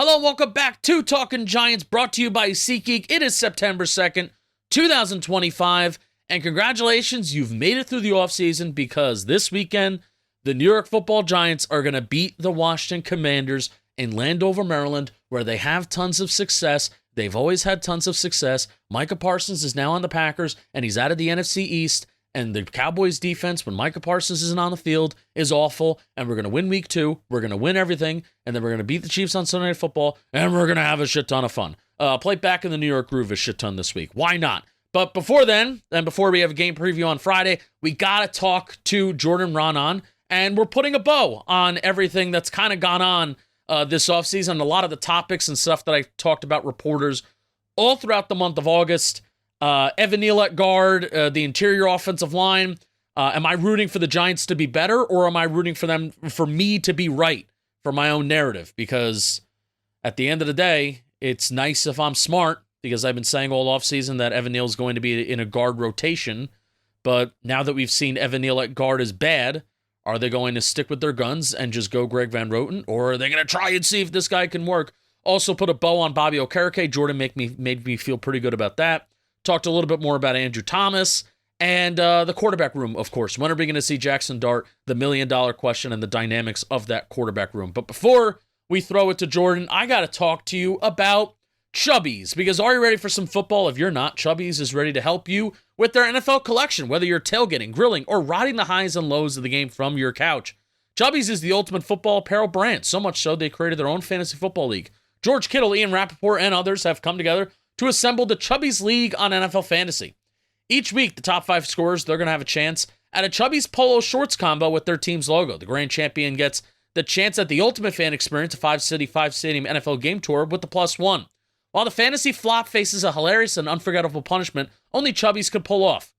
Hello, welcome back to Talking Giants, brought to you by SeatGeek. It is September 2nd, 2025, and congratulations, you've made it through the offseason because this weekend, the New York Football Giants are going to beat the Washington Commanders in Landover, Maryland, where they have tons of success. They've always had tons of success. Micah Parsons is now on the Packers, and he's out of the NFC East. And the Cowboys defense, when Micah Parsons isn't on the field, is awful. And we're going to win week 2. We're going to win everything. And then we're going to beat the Chiefs on Sunday Night Football. And we're going to have a shit ton of fun. Play back in the New York groove a shit ton this week. Why not? But before then, and before we have a game preview on Friday, we got to talk to Jordan Raanan. And we're putting a bow on everything that's kind of gone on this offseason. A lot of the topics and stuff that I talked about reporters all throughout the month of August. Evan Neal at guard, the interior offensive line. Am I rooting for the Giants to be better, or am I rooting for me to be right for my own narrative? Because at the end of the day, it's nice if I'm smart, because I've been saying all offseason that Evan Neal is going to be in a guard rotation. But now that we've seen Evan Neal at guard is bad, are they going to stick with their guns and just go Greg Van Roten, or are they going to try and see if this guy can work? Also put a bow on Bobby Okereke. Jordan made me feel pretty good about that. Talked a little bit more about Andrew Thomas and the quarterback room, of course. When are we going to see Jaxson Dart, the $1 million question, and the dynamics of that quarterback room? But before we throw it to Jordan, I got to talk to you about Chubbies, because are you ready for some football? If you're not, Chubbies is ready to help you with their NFL collection, whether you're tailgating, grilling, or riding the highs and lows of the game from your couch. Chubbies is the ultimate football apparel brand, so much so they created their own fantasy football league. George Kittle, Ian Rappaport, and others have come together to assemble the Chubbies League on NFL Fantasy. Each week, the top 5 scorers, they're going to have a chance at a Chubbies Polo Shorts combo with their team's logo. The grand champion gets the chance at the ultimate fan experience, a 5-city, 5-stadium NFL game tour with the +1. While the fantasy flop faces a hilarious and unforgettable punishment only Chubbies could pull off.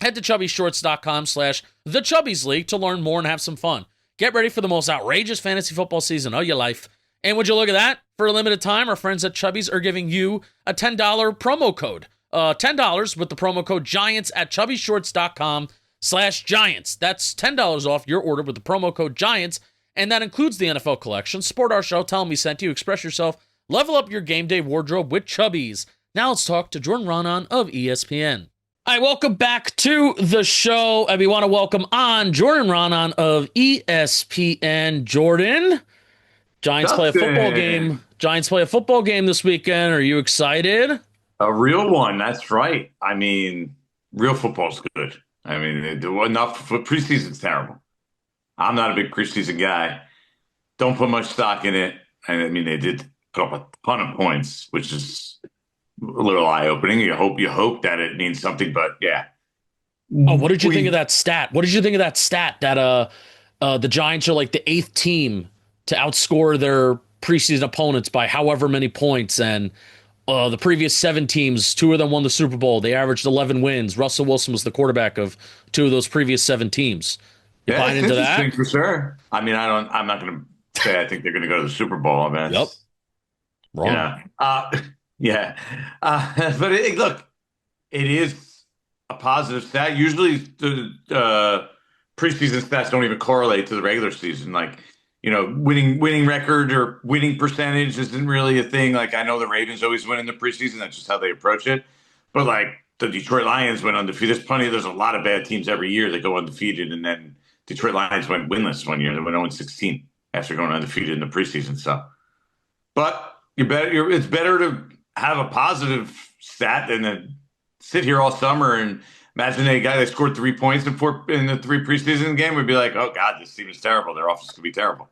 Head to chubbyshorts.com/thechubbiesleague to learn more and have some fun. Get ready for the most outrageous fantasy football season of your life. And would you look at that? For a limited time, our friends at Chubbies are giving you a $10 promo code. $10 with the promo code GIANTS at chubbyshorts.com/Giants. That's $10 off your order with the promo code GIANTS, and that includes the NFL collection. Support our show, tell them we sent you, express yourself, level up your game day wardrobe with Chubbies. Now let's talk to Jordan Raanan of ESPN. All right, welcome back to the show, and we want to welcome on Jordan Raanan of ESPN. Jordan, Giants play a football game. Giants play a football game this weekend. Are you excited? A real one. That's right. I mean, real football's good. I mean, enough for preseason's terrible. I'm not a big preseason guy. Don't put much stock in it. I mean, they did put up a ton of points, which is a little eye-opening. You hope that it means something, but yeah. Oh, what did you think of that stat? What did you think of that stat that the Giants are like the 8th team to outscore their preseason opponents by however many points, and the previous 7 teams, 2 of them won the Super Bowl. They averaged 11 wins. Russell Wilson was the quarterback of 2 of those previous 7 teams. You buying into that? For sure. I mean, I'm not going to say I think they're going to go to the Super Bowl. I mean, yep. Wrong. Yeah. But look, it is a positive stat. Usually the preseason stats don't even correlate to the regular season. Like, winning record or winning percentage isn't really a thing. Like, I know the Ravens always win in the preseason. That's just how they approach it. But like the Detroit Lions went undefeated. There's a lot of bad teams every year that go undefeated, and then Detroit Lions went winless one year. They went 0-16 after going undefeated in the preseason. So, but it's better to have a positive stat than to sit here all summer and imagine a guy that scored 3 points in the 3 preseason game would be like, oh God, this team is terrible. Their offense could be terrible.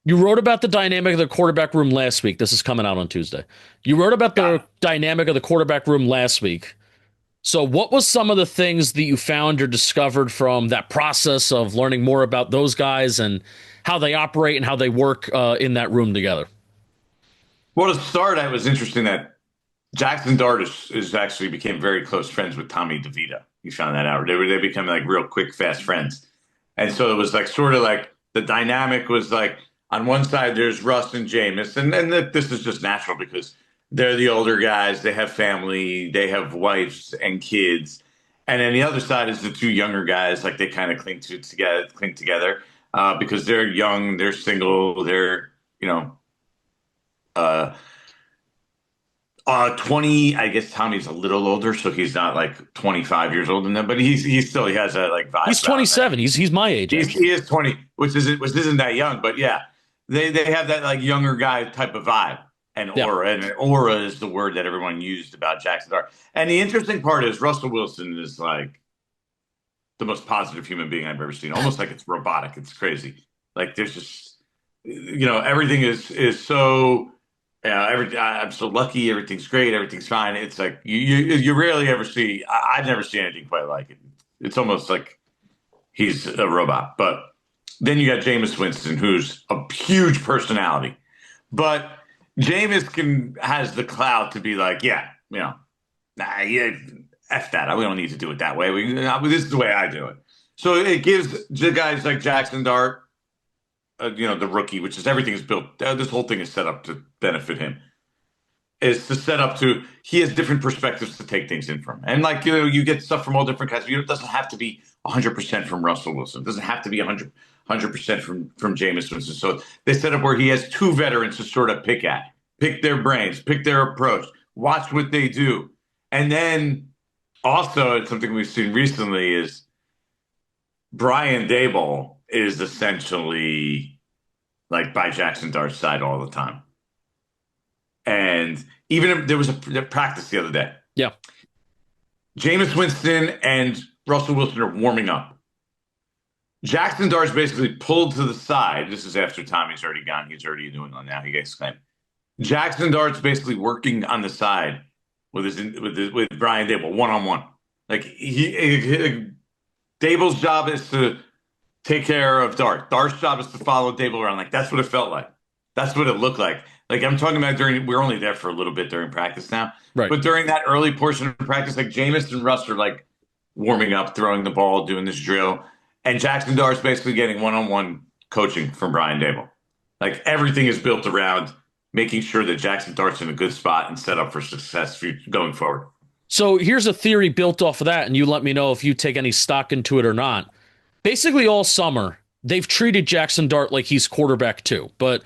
You wrote about the dynamic of the quarterback room last week. This is coming out on Tuesday. You wrote about the dynamic of the quarterback room last week. So what was some of the things that you found or discovered from that process of learning more about those guys and how they operate and how they work in that room together? Well, to start, it was interesting that Jaxson Dart is actually became very close friends with Tommy DeVito. You found that out. They become like real quick, fast friends. And so it was like sort of like the dynamic was like on one side there's Russ and Jameis, and this is just natural because they're the older guys. They have family. They have wives and kids. And then the other side is the 2 younger guys. Like they kind of cling together because they're young, they're single, they're 20. I guess Tommy's a little older, so he's not like 25 years old than them, but he has a like vibe. He's 27. He's my age. He is 20, which isn't that young, but yeah, they have that like younger guy type of vibe and aura, and aura is the word that everyone used about Jaxson Dart. And the interesting part is Russell Wilson is like the most positive human being I've ever seen. Almost like it's robotic. It's crazy. Like there's just everything is so. I'm so lucky. Everything's great. Everything's fine. It's like you rarely ever see. I've never seen anything quite like it. It's almost like he's a robot. But then you got Jameis Winston, who's a huge personality. But Jameis has the clout to be like, yeah, F that. We don't need to do it that way. This is the way I do it. So it gives the guys like Jaxson Dart, the rookie, which is everything is built. This whole thing is set up to benefit him. Is to set up to he has different perspectives to take things in from, and like you get stuff from all different kinds. It doesn't have to be 100% from Russell Wilson. It doesn't have to be 100% from Jameis Winston. So they set up where he has two veterans to sort of pick their brains, pick their approach, watch what they do, and then also something we've seen recently is Brian Daboll is essentially like by Jaxson Dart's side all the time. And even if there was a practice the other day. Yeah. Jameis Winston and Russell Wilson are warming up. Jaxson Dart's basically pulled to the side. This is after Tommy's already gone. He's already doing it now. He gets claimed. Jaxson Dart's basically working on the side with Brian Daboll one-on-one. Like Daboll's job is to take care of Dart. Dart's job is to follow Daboll around. Like that's what it felt like. That's what it looked like. Like I'm talking about we're only there for a little bit during practice now. Right. But during that early portion of practice, like Jameis and Russ are like warming up, throwing the ball, doing this drill. And Jaxson Dart's basically getting one-on-one coaching from Brian Daboll. Like everything is built around making sure that Jaxson Dart's in a good spot and set up for success going forward. So here's a theory built off of that, and you let me know if you take any stock into it or not. Basically all summer, they've treated Jaxson Dart like he's quarterback too. But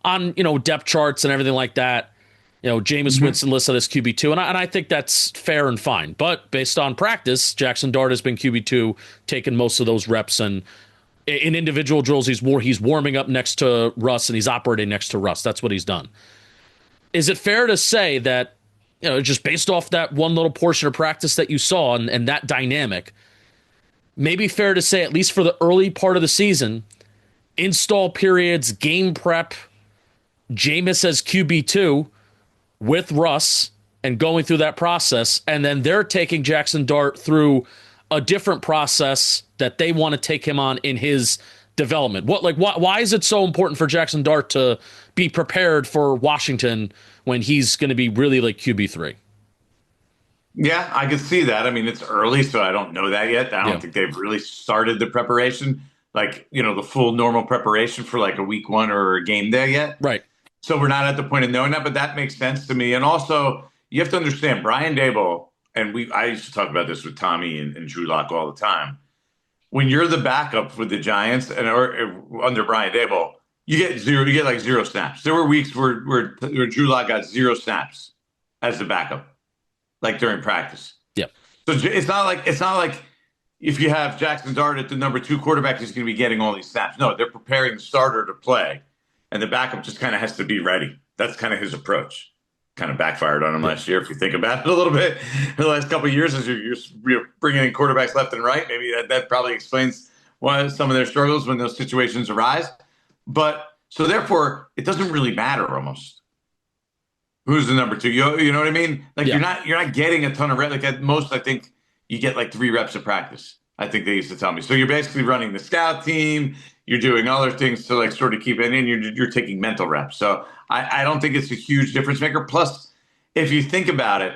on, depth charts and everything like that, Jameis Winston listed as QB2, and I think that's fair and fine. But based on practice, Jaxson Dart has been QB2, taking most of those reps, and in individual drills, he's warming up next to Russ, and he's operating next to Russ. That's what he's done. Is it fair to say that, just based off that one little portion of practice that you saw and that dynamic, maybe fair to say, at least for the early part of the season, install periods, game prep, Jameis as QB2 with Russ and going through that process, and then they're taking Jaxson Dart through a different process that they want to take him on in his development. Why is it so important for Jaxson Dart to be prepared for Washington when he's going to be really like QB3? Yeah, I could see that. I mean, it's early, so I don't know that yet. I don't think they've really started the preparation, the full normal preparation for like a week one or a game day yet. Right. So we're not at the point of knowing that, but that makes sense to me. And also, you have to understand, Brian Daboll, and I used to talk about this with Tommy and Drew Lock all the time. When you're the backup with the Giants or under Brian Daboll, you get zero snaps. There were weeks where Drew Lock got 0 snaps as the backup, like during practice. Yeah. So it's not like if you have Jaxson Dart at the number 2 quarterback, he's going to be getting all these snaps. No, they're preparing the starter to play, and the backup just kind of has to be ready. That's kind of his approach. Kind of backfired on him last year, if you think about it a little bit. In the last couple of years, as you're bringing in quarterbacks left and right, maybe that probably explains why some of their struggles when those situations arise. But so therefore, it doesn't really matter almost who's the number 2. You know what I mean? Like you're not getting a ton of reps. Like at most, I think you get like 3 reps of practice. I think they used to tell me. So you're basically running the scout team. You're doing other things to like sort of keep it in. You're taking mental reps. So I don't think it's a huge difference maker. Plus, if you think about it,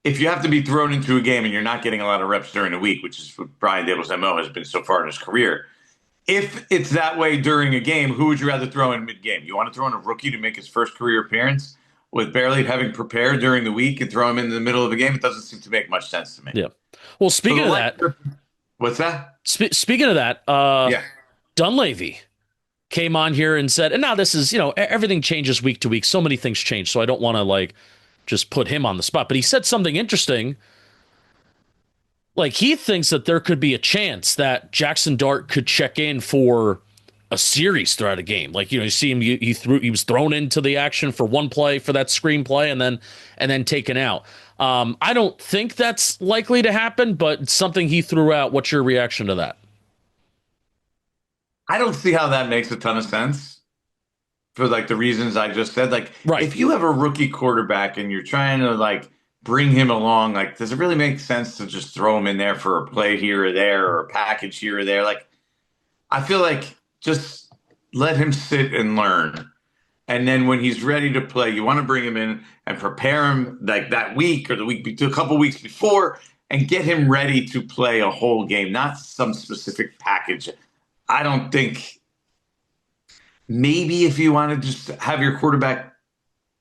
if you have to be thrown into a game and you're not getting a lot of reps during the week, which is what Brian Daboll's MO has been so far in his career, if it's that way during a game, who would you rather throw in mid-game? You want to throw in a rookie to make his first career appearance with barely having prepared during the week and throw him in the middle of the game? It doesn't seem to make much sense to me. Yeah. Well, speaking of that, what's that? Speaking of that, Dunleavy came on here and said, and now this is, everything changes week to week. So many things change. So I don't want to just put him on the spot. But he said something interesting. Like, he thinks that there could be a chance that Jaxson Dart could check in for a series throughout a game. Like, you see him, he was thrown into the action for one play for that screenplay and then taken out. I don't think that's likely to happen, but it's something he threw out. What's your reaction to that? I don't see how that makes a ton of sense for like the reasons I just said. Like, right. If you have a rookie quarterback and you're trying to like bring him along, like, does it really make sense to just throw him in there for a play here or there or a package here or there? Like, I feel like just let him sit and learn. And then when he's ready to play, you want to bring him in and prepare him like that week or a couple weeks before and get him ready to play a whole game, not some specific package. I don't think maybe if you want to just have your quarterback,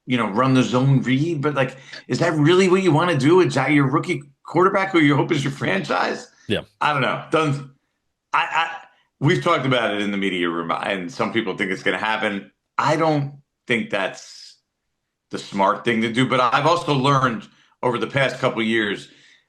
run the zone read, but like, is that really what you want to do? Is that your rookie quarterback who you hope is your franchise? Yeah. I don't know. We've talked about it in the media room, and some people think it's going to happen. I don't think that's the smart thing to do, but I've also learned over the past couple of years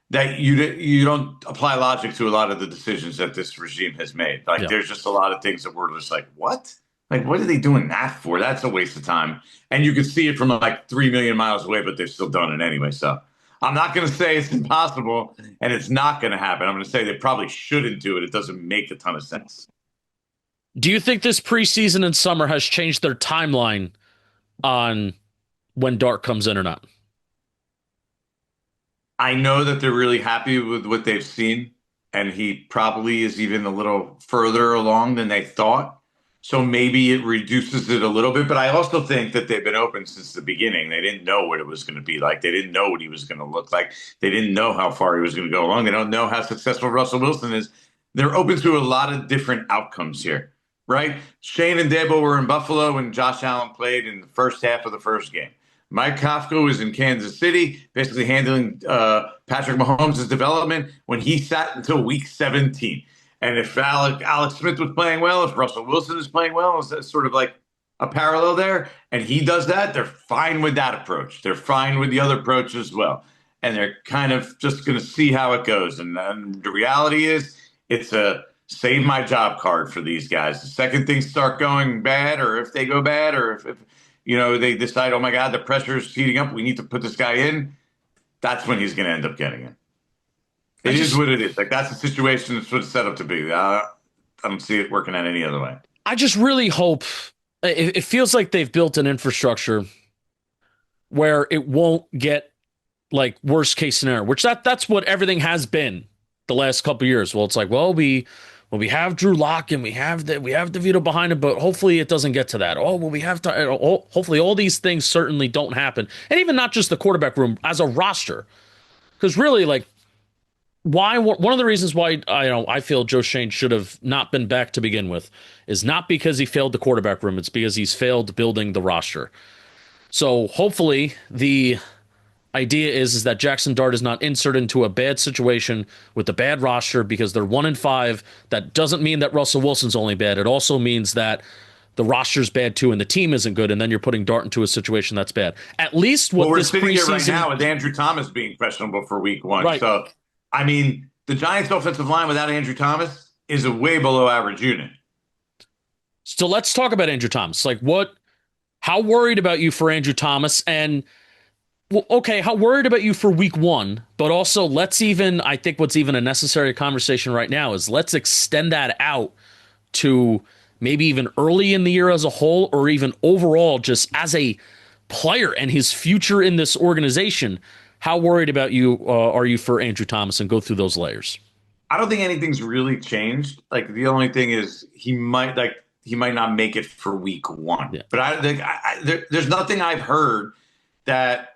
that you don't apply logic to a lot of the decisions that this regime has made. Like, There's just a lot of things that we're just like, what? Like, what are they doing that for? That's a waste of time. And you can see it from like 3 million miles away, but they've still done it anyway. So I'm not going to say it's impossible and it's not going to happen. I'm going to say they probably shouldn't do it. It doesn't make a ton of sense. Do you think this preseason and summer has changed their timeline on when Dart comes in or not? I know that they're really happy with what they've seen, and he probably is even a little further along than they thought. So maybe it reduces it a little bit. But I also think that they've been open since the beginning. They didn't know what it was going to be like. They didn't know what he was going to look like. They didn't know how far he was going to go along. They don't know how successful Russell Wilson is. They're open to a lot of different outcomes here, right? Shane and Debo were in Buffalo when Josh Allen played in the first half of the first game. Mike Kafka was in Kansas City, basically handling Patrick Mahomes' development when he sat until week 17. And if Alex Smith was playing well, if Russell Wilson is playing well, it's sort of like a parallel there. And he does that, they're fine with that approach. They're fine with the other approach as well. And they're kind of just going to see how it goes. And the reality is it's a save my job card for these guys. The second things start going bad, or if they go bad, or if they decide, oh my God, the pressure is heating up, we need to put this guy in, that's when he's going to end up getting it. It is what it is. Like, that's the situation that's what it's set up to be. I don't see it working out any other way. I just really hope it feels like they've built an infrastructure where it won't get like worst case scenario, which that's what everything has been the last couple of years. Well, it's like, we have Drew Lock and we have DeVito behind him, but hopefully it doesn't get to that. Hopefully all these things certainly don't happen. And even not just the quarterback room, as a roster. Because really, like, one of the reasons why I feel Joe Schoen should have not been back to begin with is not because he failed the quarterback room. It's because he's failed building the roster. So hopefully the idea is that Jaxson Dart is not inserted into a bad situation with a bad roster because they're 1-5. That doesn't mean that Russell Wilson's only bad. It also means that the roster's bad too and the team isn't good, and then you're putting Dart into a situation that's bad. At least what we're this sitting preseason here right now with Andrew Thomas being questionable for week 1. Right. So, I mean, the Giants' offensive line without Andrew Thomas is a way below average unit. So let's talk about Andrew Thomas. Like, how worried about you for Andrew Thomas? And well, okay, how worried about you for week 1, but also I think what's even a necessary conversation right now is let's extend that out to maybe even early in the year as a whole, or even overall just as a player and his future in this organization. How worried about you are you for Andrew Thomas, and go through those layers? I don't think anything's really changed. Like, the only thing is he might not make it for week 1. Yeah. But there's nothing I've heard that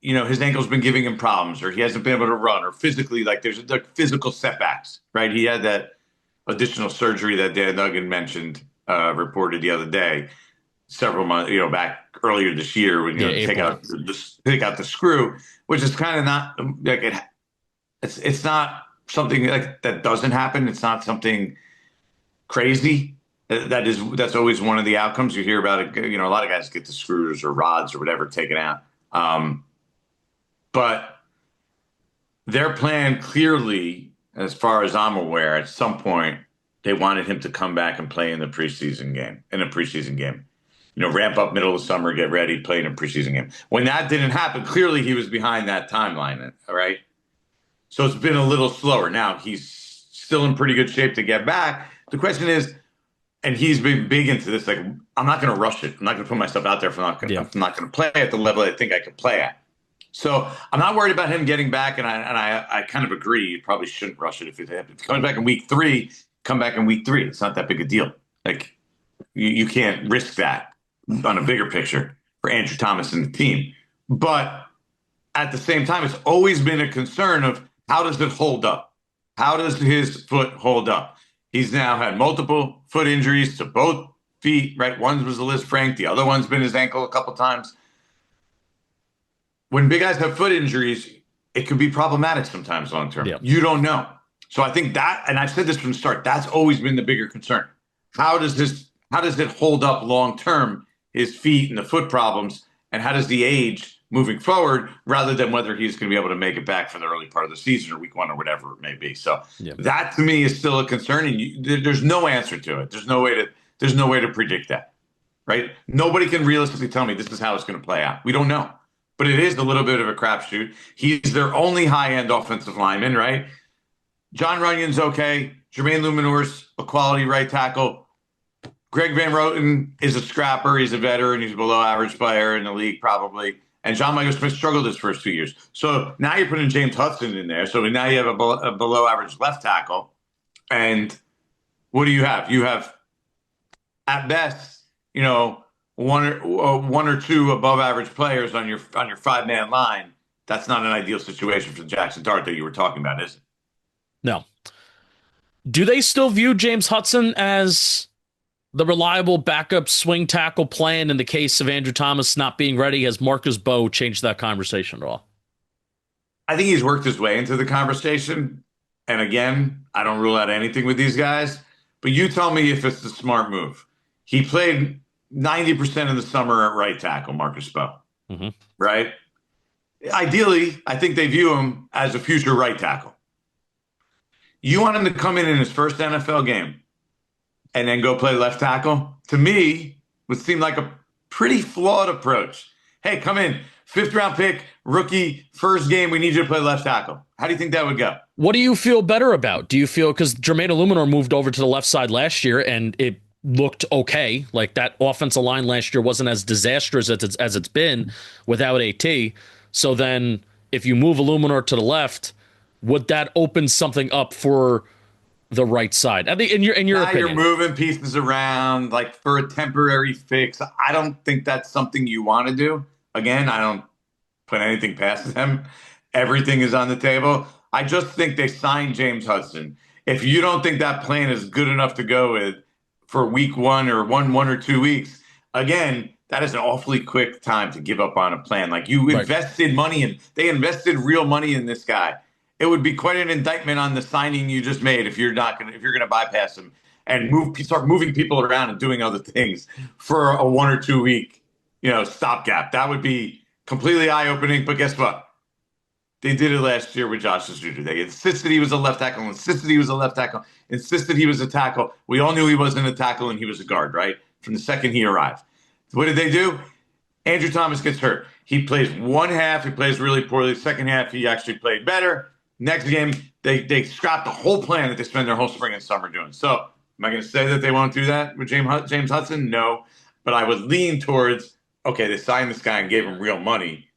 his ankle's been giving him problems, or he hasn't been able to run, or physically, like, there's like physical setbacks, right? He had that additional surgery that Dan Duggan mentioned, reported the other day, several months, back earlier this year, when take out the screw, which is kind of not like it's not something like that doesn't happen. It's not something crazy. That's always one of the outcomes you hear about it. A lot of guys get the screws or rods or whatever taken out. But their plan clearly, as far as I'm aware, at some point, they wanted him to come back and play in a preseason game. Ramp up middle of summer, get ready, play in a preseason game. When that didn't happen, clearly he was behind that timeline, all right? So it's been a little slower. Now, he's still in pretty good shape to get back. The question is, and he's been big into this, like, I'm not going to rush it. I'm not going to put myself out there if I'm not going to play at the level I think I can play at. So I'm not worried about him getting back, and I kind of agree. You probably shouldn't rush it if it comes back in week 3. Come back in week 3. It's not that big a deal. Like you can't risk that on a bigger picture for Andrew Thomas and the team. But at the same time, it's always been a concern of how does it hold up? How does his foot hold up? He's now had multiple foot injuries to both feet, right? One was a Liz Frank. The other one's been his ankle a couple times. When big guys have foot injuries, it can be problematic sometimes long term. Yeah. You don't know. So I think that, and I've said this from the start, that's always been the bigger concern. How does it hold up long term, his feet and the foot problems, and how does the age moving forward, rather than whether he's going to be able to make it back for the early part of the season or week 1 or whatever it may be. So that to me is still a concern, and there's no answer to it. There's no way to predict that, right? Nobody can realistically tell me this is how it's going to play out. We don't know. But it is a little bit of a crapshoot. He's their only high-end offensive lineman, right? John Runyon's okay. Jermaine Lumineur's a quality right tackle. Greg Van Roten is a scrapper. He's a veteran. He's a below-average player in the league probably. And John Michael Smith struggled his first 2 years. So now you're putting James Hudson in there. So now you have a below-average left tackle. And what do you have? You have, at best, one or two above average players on your 5-man line. That's not an ideal situation for Jaxson Dart that you were talking about, is it? No. Do they still view James Hudson as the reliable backup swing tackle plan in the case of Andrew Thomas not being ready? Has Marcus Mbow changed that conversation at all? I think he's worked his way into the conversation. And again, I don't rule out anything with these guys. But you tell me if it's the smart move. He played 90% of the summer at right tackle, Marcus Mbow, right? Ideally, I think they view him as a future right tackle. You want him to come in his first NFL game and then go play left tackle? To me, would seem like a pretty flawed approach. Hey, come in, 5th-round pick, rookie, first game, we need you to play left tackle. How do you think that would go? What do you feel better about? Do you feel, because Jermaine Lumineur moved over to the left side last year and it looked okay. Like that offensive line last year wasn't as disastrous as it's been without AT. So then if you move Lumineur to the left, would that open something up for the right side? I think in your opinion. You're moving pieces around like for a temporary fix. I don't think that's something you want to do. Again, I don't put anything past them. Everything is on the table. I just think they signed James Hudson. If you don't think that plan is good enough to go with for week 1 or one or 2 weeks, again, that is an awfully quick time to give up on a plan. Like you invested money and they invested real money in this guy. It would be quite an indictment on the signing you just made if you're going to bypass him and start moving people around and doing other things for a 1 or 2 week, stopgap. That would be completely eye-opening. But guess what? They did it last year with Josh Zutter. They insisted he was a left tackle, insisted he was a left tackle, insisted he was a tackle. We all knew he wasn't a tackle and he was a guard, right? From the second he arrived. What did they do? Andrew Thomas gets hurt. He plays one half. He plays really poorly. Second half, he actually played better. Next game, they scrapped the whole plan that they spend their whole spring and summer doing. So am I going to say that they won't do that with James Hudson? No. But I would lean towards, okay, they signed this guy and gave him real money.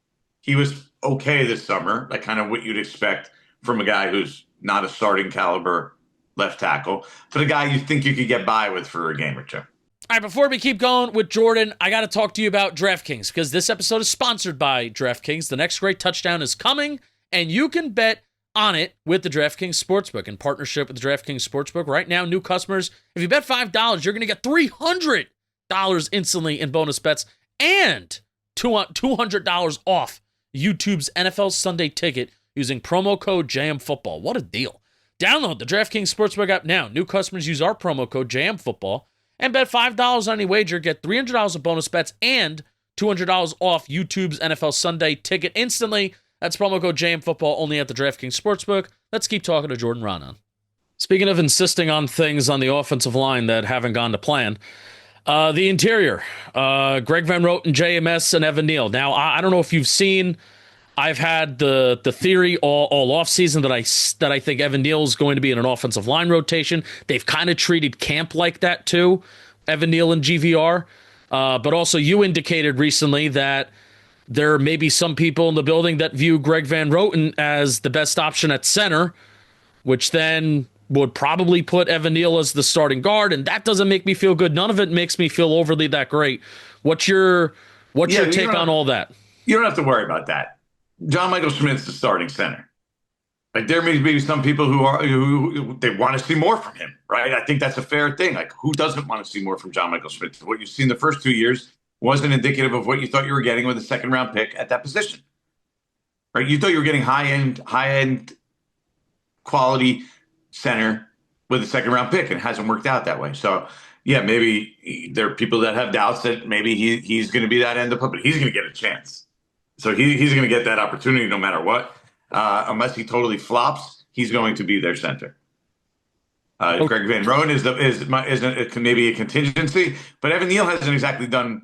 He was okay this summer, like kind of what you'd expect from a guy who's not a starting caliber left tackle, but a guy you think you could get by with for a game or two. All right, before we keep going with Jordan, I got to talk to you about DraftKings because this episode is sponsored by DraftKings. The next great touchdown is coming, and you can bet on it with the DraftKings Sportsbook. In partnership with the DraftKings Sportsbook, right now, new customers, if you bet $5, you're going to get $300 instantly in bonus bets and $200 off YouTube's NFL Sunday Ticket using promo code JMFootball. What a deal. Download the DraftKings Sportsbook app now. New customers use our promo code JMFootball and bet $5 on any wager. Get $300 of bonus bets and $200 off YouTube's NFL Sunday Ticket instantly. That's promo code JMFootball only at the DraftKings Sportsbook. Let's keep talking to Jordan Raanan. Speaking of insisting on things on the offensive line that haven't gone to plan, the interior, Greg Van Roten, JMS, and Evan Neal. Now, I don't know if you've seen, I've had the theory all offseason that I think Evan Neal is going to be in an offensive line rotation. They've kind of treated camp like that too, Evan Neal and GVR. But also you indicated recently that there may be some people in the building that view Greg Van Roten as the best option at center, which then would probably put Evan Neal as the starting guard, and that doesn't make me feel good. None of it makes me feel overly that great. What's your take on all that? You don't have to worry about that. John Michael Schmidt's the starting center. Like, there may be some people who they want to see more from him, right? I think that's a fair thing. Like, who doesn't want to see more from John Michael Schmidt? What you've seen the first 2 years wasn't indicative of what you thought you were getting with a second-round pick at that position, right? You thought you were getting high-end quality center with a second-round pick, and it hasn't worked out that way. So, yeah, maybe there are people that have doubts that maybe he's going to be that end of, but he's going to get a chance. So he's going to get that opportunity no matter what. Unless he totally flops, he's going to be their center. Greg Van Roten is maybe a contingency, but Evan Neal hasn't exactly done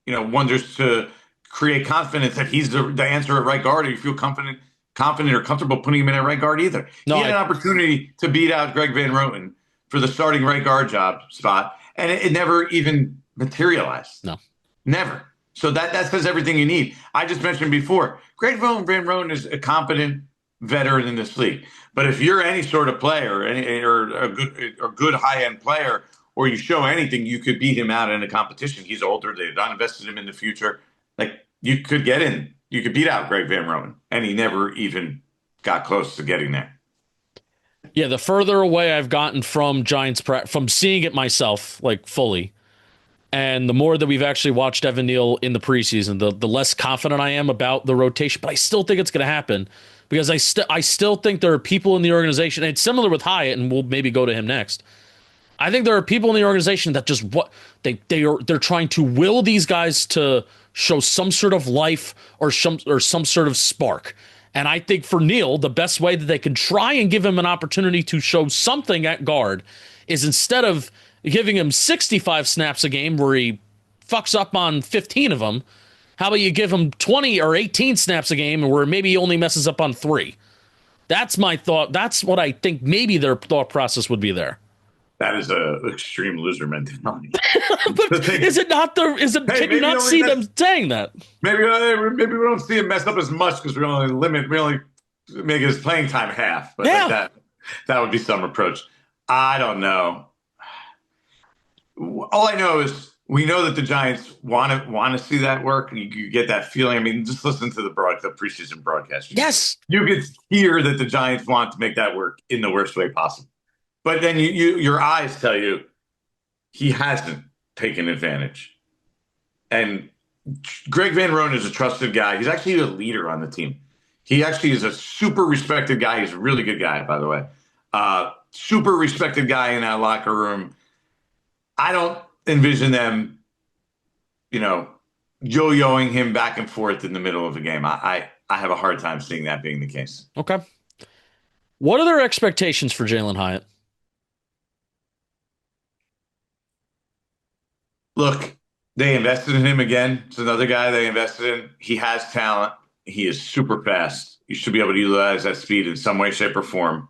wonders to create confidence that he's the answer at right guard, or you feel confident or comfortable putting him in at right guard either. He had an opportunity to beat out Greg Van Roten for the starting right guard spot, and it never even materialized. No. Never. So that says everything you need. I just mentioned before, Greg Van Roten is a competent veteran in this league. But if you're any sort of player or a good high-end player, or you show anything, you could beat him out in a competition. He's older. They've not invested him in the future. Like, you could get in. You could beat out Greg Van Roten, and he never even got close to getting there. Yeah, the further away I've gotten from Giants from seeing it myself, like, fully, and the more that we've actually watched Evan Neal in the preseason, the less confident I am about the rotation. But I still think it's going to happen, because I still think there are people in the organization, and it's similar with Hyatt, and we'll maybe go to him next. I think there are people in the organization that just they're trying to will these guys to show some sort of life or some sort of spark. And I think for Neal, the best way that they can try and give him an opportunity to show something at guard is, instead of giving him 65 snaps a game where he fucks up on 15 of them, how about you give him 20 or 18 snaps a game where maybe he only messes up on 3? That's my thought. That's what I think maybe their thought process would be there. That is a extreme loser mentality. Is it not can you not see them saying that? Maybe we don't see him mess up as much because we only make his playing time half. But yeah. that would be some approach. I don't know. All I know is we know that the Giants want to see that work. You get that feeling. I mean, just listen to the preseason broadcast. Yes, you could hear that the Giants want to make that work in the worst way possible. But then your eyes tell you he hasn't taken advantage. And Greg Van Roten is a trusted guy. He's actually a leader on the team. He actually is a super respected guy. He's a really good guy, by the way. Super respected guy in that locker room. I don't envision them, yo-yoing him back and forth in the middle of a game. I have a hard time seeing that being the case. Okay. What are their expectations for Jalin Hyatt? Look, they invested in him again. It's another guy they invested in. He has talent. He is super fast. You should be able to utilize that speed in some way, shape, or form.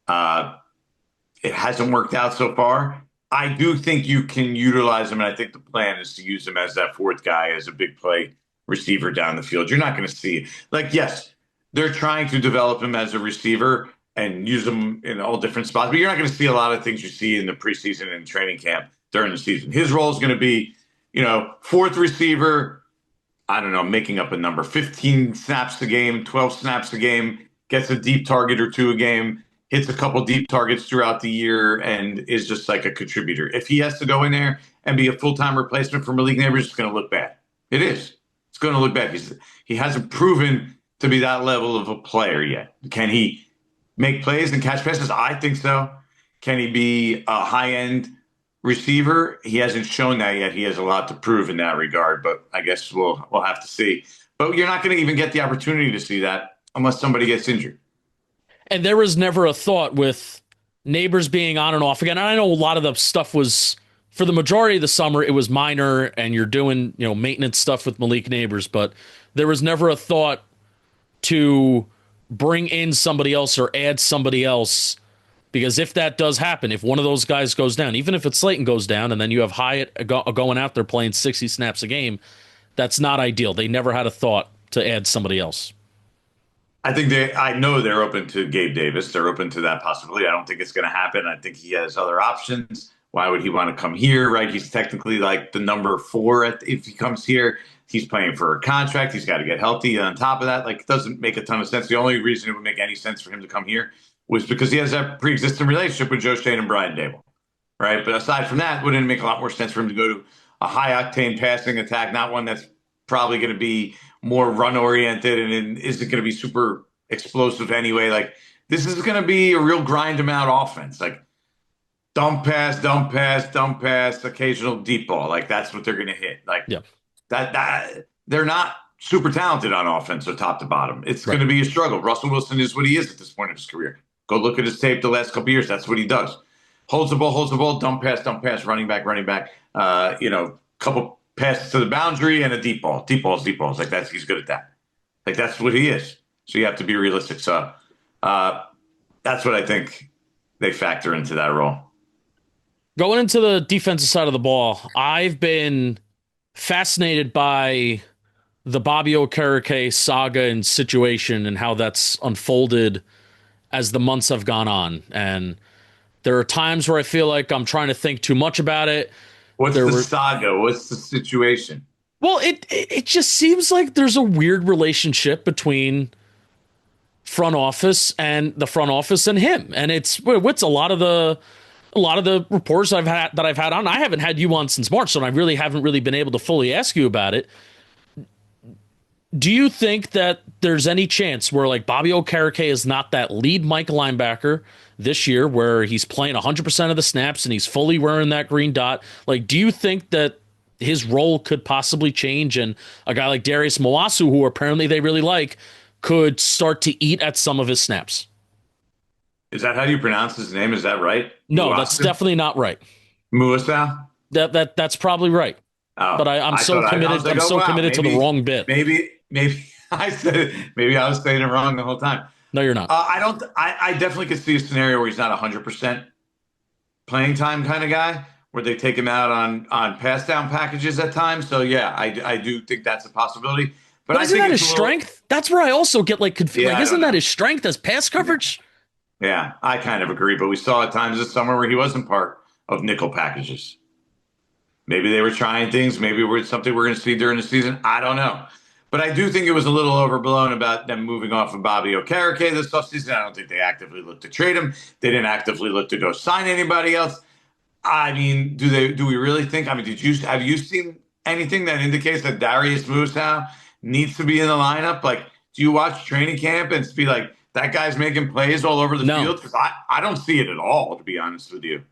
It hasn't worked out so far. I do think you can utilize him, and I think the plan is to use him as that fourth guy, as a big play receiver down the field. You're not going to see, yes, they're trying to develop him as a receiver and use him in all different spots, but you're not going to see a lot of things you see in the preseason and training camp during the season. His role is going to be, fourth receiver, I don't know, making up a number, 15 snaps a game, 12 snaps a game, gets a deep target or two a game, hits a couple deep targets throughout the year, and is just like a contributor. If he has to go in there and be a full-time replacement for Malik Neighbors, it's going to look bad. It is. It's going to look bad. He hasn't proven to be that level of a player yet. Can he make plays and catch passes? I think so. Can he be a high-end receiver? He hasn't shown that yet. He has a lot to prove in that regard, but I guess we'll have to see. But you're not going to even get the opportunity to see that unless somebody gets injured. And there was never a thought with Neighbors being on and off again. And I know a lot of the stuff was, for the majority of the summer, it was minor and you're doing, maintenance stuff with Malik Neighbors, but there was never a thought to bring in somebody else or add somebody else. Because if that does happen, if one of those guys goes down, even if it's Slayton goes down and then you have Hyatt going out there playing 60 snaps a game, that's not ideal. They never had a thought to add somebody else. I know they're open to Gabe Davis. They're open to that possibility. I don't think it's going to happen. I think he has other options. Why would he want to come here, right? He's technically like the number 4 if he comes here. He's playing for a contract. He's got to get healthy. And on top of that, it doesn't make a ton of sense. The only reason it would make any sense for him to come here was because he has that pre-existing relationship with Joe Shane and Brian Dable, right? But aside from that, wouldn't it make a lot more sense for him to go to a high-octane passing attack, not one that's probably going to be more run-oriented and isn't going to be super explosive anyway. This is going to be a real grind-them-out offense. Dump pass, dump pass, dump pass, occasional deep ball. That's what they're going to hit. That they're not super talented on offense or top to bottom. It's going to be a struggle. Russell Wilson is what he is at this point of his career. Go look at his tape the last couple of years. That's what he does. Holds the ball, dump pass, running back. Couple passes to the boundary and a deep ball. Deep balls. He's good at that. That's what he is. So you have to be realistic. So that's what I think they factor into that role. Going into the defensive side of the ball, I've been fascinated by the Bobby Okereke saga and situation and how that's unfolded as the months have gone on. And there are times where I feel like I'm trying to think too much about it. What's the saga? What's the situation? Well, it just seems like there's a weird relationship between front office and him. And it's a lot of the reports I've had on. I haven't had you on since March, so I really haven't been able to fully ask you about it. Do you think that there's any chance where Bobby Okereke is not that lead Mike linebacker this year, where he's playing 100% of the snaps and he's fully wearing that green dot? Do you think that his role could possibly change and a guy like Darius Mawasu, who apparently they really like, could start to eat at some of his snaps? Is that how you pronounce his name? Is that right? No, Muasu? That's definitely not right. Muasu? That's probably right. Oh, but I'm so committed. I'm so committed to the wrong bit. Maybe I said it. Maybe I was saying it wrong the whole time. No, you're not. I definitely could see a scenario where he's not 100% playing time kind of guy, where they take him out on pass down packages at times. So yeah, I do think that's a possibility. But I isn't think that his strength? That's where I also get confused. Yeah, isn't that his strength as pass coverage? Yeah, I kind of agree. But we saw at times this summer where he wasn't part of nickel packages. Maybe they were trying things. Maybe it's something we're going to see during the season. I don't know. But I do think it was a little overblown about them moving off of Bobby Okereke this offseason. I don't think they actively looked to trade him. They didn't actively look to go sign anybody else. I mean, do we really think? I mean, have you seen anything that indicates that Darius Musa needs to be in the lineup? Do you watch training camp and be like, that guy's making plays all over the field? Because I don't see it at all, to be honest with you.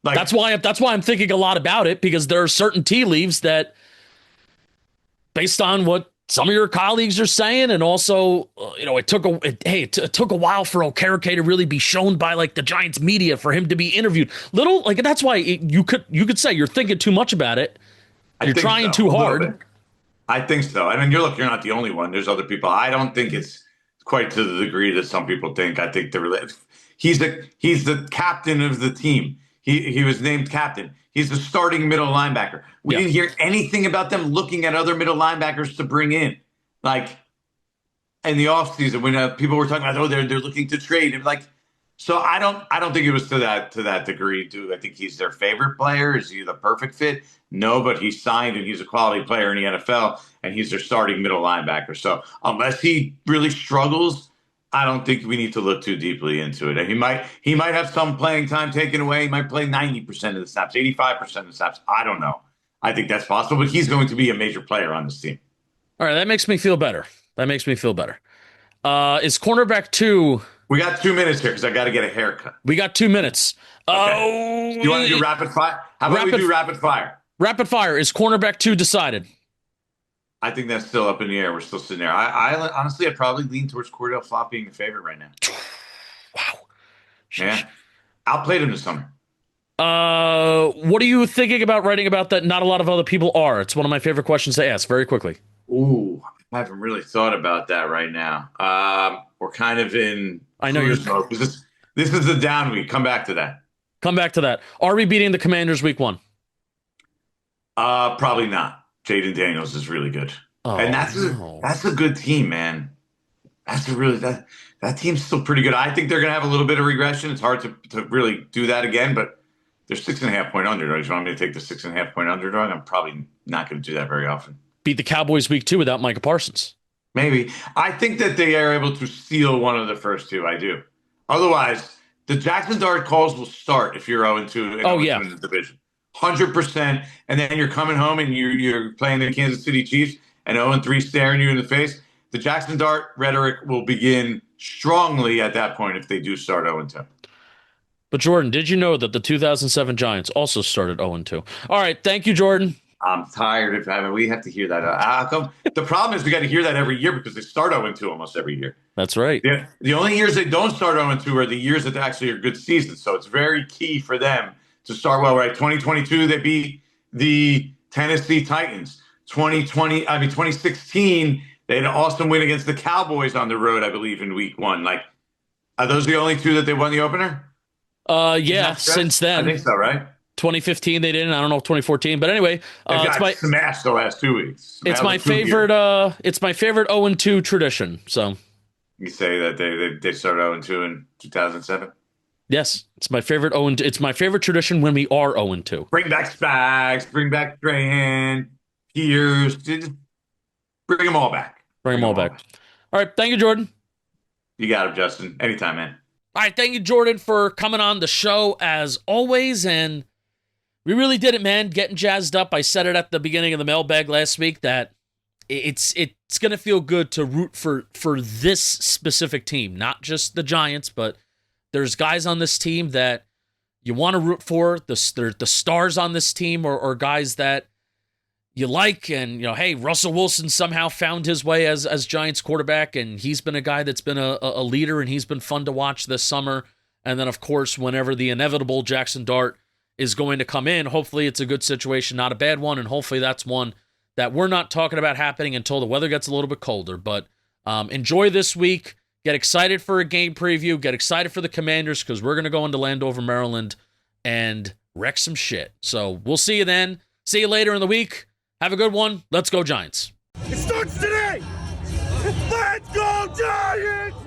That's why I'm thinking a lot about it, because there are certain tea leaves that, based on what some of your colleagues are saying, and also, it took a while for Okereke to really be shown by the Giants media for him to be interviewed. That's why you could say you're thinking too much about it. You're trying too hard. I think so. I mean, you're not the only one. There's other people. I don't think it's quite to the degree that some people think. I think he's the captain of the team. He was named captain. He's the starting middle linebacker. We didn't hear anything about them looking at other middle linebackers to bring in. In the offseason, when people were talking about, they're looking to trade. So I don't think it was to that degree. I think he's their favorite player. Is he the perfect fit? No, but he's signed and he's a quality player in the NFL, and he's their starting middle linebacker. So unless he really struggles, I don't think we need to look too deeply into it. And he might have some playing time taken away. He might play 90% of the snaps, 85% of the snaps. I don't know. I think that's possible, but he's going to be a major player on this team. All right, that makes me feel better. Is cornerback 2? We got 2 minutes here because I got to get a haircut. We got 2 minutes. Okay. Do you want to do rapid fire? How about we do rapid fire? Rapid fire. Is cornerback 2 decided? I think that's still up in the air. We're still sitting there. I honestly, I'd probably lean towards Cordell Flott being the favorite right now. Wow. Yeah. Outplayed him this summer. What are you thinking about writing about that not a lot of other people are? It's one of my favorite questions to ask very quickly. Ooh, I haven't really thought about that right now. We're kind of in I know you're mode. This is the down week. Come back to that. Come back to that. Are we beating the Commanders week 1? Probably not. Jaden Daniels is really good. Oh, And that's a good team, man. That's a really that team's still pretty good. I think they're gonna have a little bit of regression. It's hard to really do that again, but they're 6.5-point underdogs. You want me to take the 6.5-point underdog? I'm probably not gonna do that very often. Beat the Cowboys week 2 without Micah Parsons. Maybe. I think that they are able to steal one of the first two. I do. Otherwise, the Jaxson Dart calls will start if you're 0-2 in the division. 100%. And then you're coming home and you're playing the Kansas City Chiefs and 0-3 staring you in the face. The Jaxson Dart rhetoric will begin strongly at that point if they do start 0-2. But Jordan, did you know that the 2007 Giants also started 0-2? All right, thank you, Jordan. I'm tired of having. We have to hear that. How come? The problem is we got to hear that every year because they start 0-2 almost every year. That's right. Yeah. The only years they don't start 0-2 are the years that actually are good seasons. So it's very key for them to start well. Right? 2022 they beat the Tennessee Titans. 2016 they had an awesome win against the Cowboys on the road, I believe, in week 1. Like, are those the only two that they won the opener? Yeah. Since then, I think so. Right. 2015 they didn't. I don't know if 2014, but anyway, it's smashed the last 2 weeks. It's my favorite. It's my favorite 0-2 tradition. So you say that they started 0-2 in 2007. Yes, it's my favorite 0-2. It's my favorite tradition when we are 0-2. Bring back Spags. Bring back Strahan. Pierce. Just bring them all back. Bring them all back. All right, thank you, Jordan. You got him, Justin. Anytime, man. All right, thank you, Jordan, for coming on the show as always, and we really did it, man. Getting jazzed up. I said it at the beginning of the mailbag last week that it's going to feel good to root for this specific team, not just the Giants, but there's guys on this team that you want to root for. The stars on this team or guys that you like, and hey, Russell Wilson somehow found his way as Giants quarterback, and he's been a guy that's been a leader, and he's been fun to watch this summer. And then, of course, whenever the inevitable Jaxson Dart is going to come in, hopefully it's a good situation, not a bad one, and hopefully that's one that we're not talking about happening until the weather gets a little bit colder. But enjoy this week. Get excited for a game preview. Get excited for the Commanders because we're going to go into Landover, Maryland, and wreck some shit. So we'll see you then. See you later in the week. Have a good one. Let's go, Giants. It starts today. Let's go, Giants!